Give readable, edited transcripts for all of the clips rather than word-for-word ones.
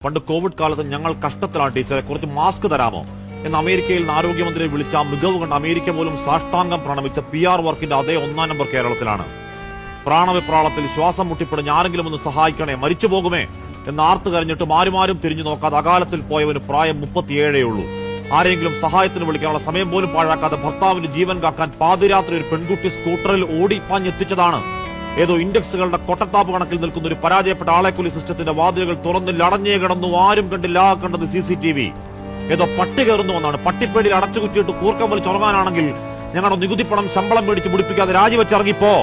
പണ്ട് കോവിഡ് കാലത്ത് ഞങ്ങൾ കഷ്ടത്തിലാണ് ടീച്ചറെ, കുറച്ച് മാസ്ക് തരാമോ എന്ന് അമേരിക്കയിൽ നിന്ന് ആരോഗ്യമന്ത്രിയെ വിളിച്ച മികവ് കണ്ട് അമേരിക്ക പോലും സാഷ്ടാംഗം പ്രണമിച്ച PR വർക്കിന്റെ അതേ 1-ാം നമ്പർ കേരളത്തിലാണ്. പ്രാണവിപ്രാളത്തിൽ ശ്വാസം മുട്ടിപ്പിടഞ്ഞ് ആരെങ്കിലും ഒന്ന് സഹായിക്കണേ, മരിച്ചു പോകുമേ എന്ന് ആർത്തു കരഞ്ഞിട്ടും ആരുമാരും തിരിഞ്ഞു നോക്കാതെ അകാലത്തിൽ പോയവന് പ്രായം 37 ഉള്ളൂ. ആരെങ്കിലും സഹായത്തിന് വിളിക്കാനുള്ള സമയം പോലും പാഴാക്കാതെ ഭർത്താവിന്റെ ജീവൻ കാക്കാൻ പാതിരാത്രി ഒരു പെൺകുട്ടി സ്കൂട്ടറിൽ ഓടിപ്പാഞ്ഞെത്തിച്ചതാണ്. ഏതോ ഇൻഡെക്സുകളുടെ കൊട്ടത്താപ്പ് കണക്കിൽ നിൽക്കുന്ന ഒരു പരാജയപ്പെട്ട ആളെക്കുലി സിസ്റ്റത്തിന്റെ വാതിലുകൾ തുറന്നിൽ അടഞ്ഞേ കിടന്നു, ആരും കണ്ടില്ല. കണ്ടത് CCTV. ഏതോ പട്ടി കയറുന്നു എന്നാണ്. പട്ടിപ്പേടിയിൽ അടച്ചുകുറ്റിയിട്ട് കൂർക്കം വലിച്ചുറങ്ങാനാണെങ്കിൽ ഞങ്ങളുടെ നികുതി പണം ശമ്പളം മേടിച്ച് മുടിപ്പിക്കാതെ രാജിവെച്ചിറങ്ങിപ്പോ.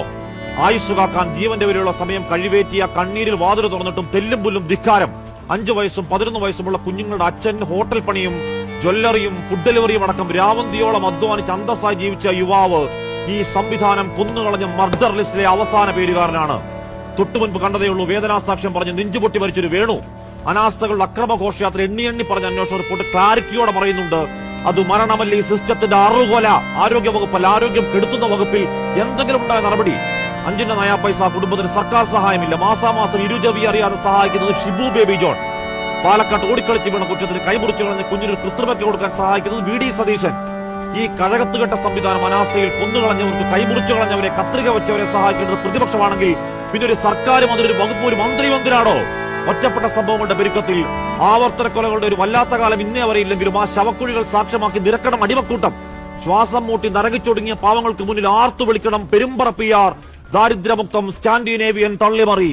ആയുസ് കാക്കാൻ ജീവന്റെ വരെയുള്ള സമയം കഴിവേറ്റിയ കണ്ണീരിൽ വാതിൽ തുറന്നിട്ടും തെല്ലും പുല്ലും ധിക്കാരം. 5 വയസ്സും 11 വയസ്സുമുള്ള കുഞ്ഞുങ്ങളുടെ അച്ഛൻ ഹോട്ടൽ പണിയും ജ്വല്ലറിയും ഫുഡ് ഡെലിവറിയും അടക്കം രാവന്തിയോളം അധ്വാനിച്ച് അന്തസ്സായി ജീവിച്ച യുവാവ് ഈ സംവിധാനം കൊന്നുകളഞ്ഞ മർഡർ ലിസ്റ്റിലെ അവസാന പേരുകാരനാണ്. തൊട്ടുമുൻപ് കണ്ടതേയുള്ളൂ വേദനാസാക്ഷ്യം പറഞ്ഞ് നെഞ്ചുപൊട്ടി മരിച്ചൊരു വേണു. അനാസ്ഥകളുടെ അക്രമ ഘോഷയാത്ര എണ്ണി പറഞ്ഞ അന്വേഷണ റിപ്പോർട്ട് ക്ലാരിറ്റിയോടെ പറയുന്നുണ്ട്. അത് മരണമല്ല, ഈ സിസ്റ്റത്തിന്റെ അറുകൊല. ആരോഗ്യ വകുപ്പല്ല, ആരോഗ്യം കെടുത്തുന്ന വകുപ്പിൽ എന്തെങ്കിലും ഉണ്ടായ നടപടി. 5 നയാ പൈസ കുടുംബത്തിന് സർക്കാർ സഹായമില്ല. മാസാമാസം ഇരുചവി അറിയാതെ സഹായിക്കുന്നത് ഷിബു ബേബി ജോൺ. പാലക്കാട്ട് ഓടിക്കളിച്ച് വീണ കുറ്റത്തിന് കൈമുറിച്ചു കളഞ്ഞ കുഞ്ഞിനൊരു കൃത്രിമയ്ക്ക് കൊടുക്കാൻ സഹായിക്കുന്നത് VD സതീശൻ. ഈ കഴകത്തുകെട്ട സംവിധാനം അനാസ്ഥയിൽ കൊന്നുകളഞ്ഞവർക്ക്, കൈമുറിച്ചു കളഞ്ഞവരെ, കത്രിക വെച്ചവരെ സഹായിക്കുന്നത് പ്രതിപക്ഷമാണെങ്കിൽ പിന്നെ ഒരു സർക്കാരും അതിലൊരു വകുപ്പ്, ഒരു മന്ത്രി മന്ദിരാണോ? ഒറ്റപ്പെട്ട സംഭവങ്ങളുടെ പെരുക്കത്തിൽ ആവർത്തന കൊലകളുടെ ഒരു വല്ലാത്ത കാലം ഇന്നേ വരെ ഇല്ലെങ്കിലും ആ ശവക്കുഴികൾ സാക്ഷ്യമാക്കി നിരക്കണം അടിമക്കൂട്ടം. ശ്വാസം മൂട്ടി നരകിച്ചൊടുങ്ങിയ പാവങ്ങൾക്ക് മുന്നിൽ ആർത്തു വിളിക്കണം പെരുമ്പറ PR. ദാരിദ്ര്യമുക്തം സ്കാൻഡിനേവിയൻ തള്ളിമറി.